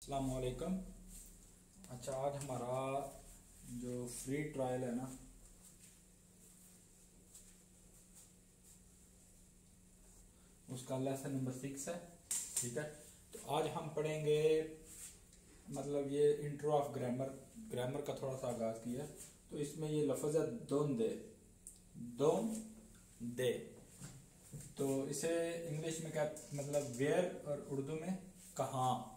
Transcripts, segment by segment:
अस्सलाम वालेकुम। अच्छा, आज हमारा जो फ्री ट्रायल है ना, उसका लेसन नंबर 6 है। ठीक है, तो आज हम पढ़ेंगे मतलब ये इंट्रो ऑफ ग्रामर का थोड़ा सा आगाज किया। तो इसमें ये लफ्ज है दोन दे। तो इसे इंग्लिश में क्या मतलब वेयर और उर्दू में कहाँ।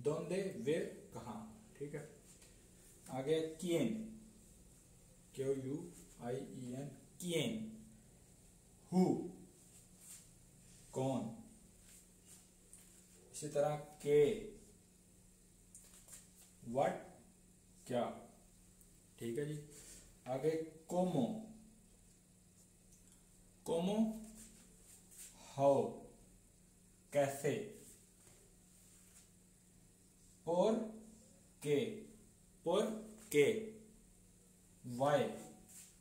दोंदे वेयर कहाँ। ठीक है, आगे किएन, QUIEN, किएन। हु, कौन। इसी तरह के, व्हाट, क्या। ठीक है जी। आगे कोमो, हाउ, कैसे। por qué, why,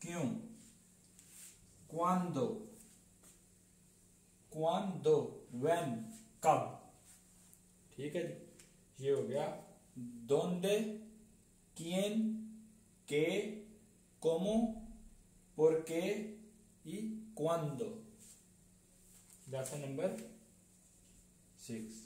क्यों। cuándo, when, कब। ठीक है जी, ये हो गया dónde, quién, qué, cómo, por qué y cuándo। Lesson number 6।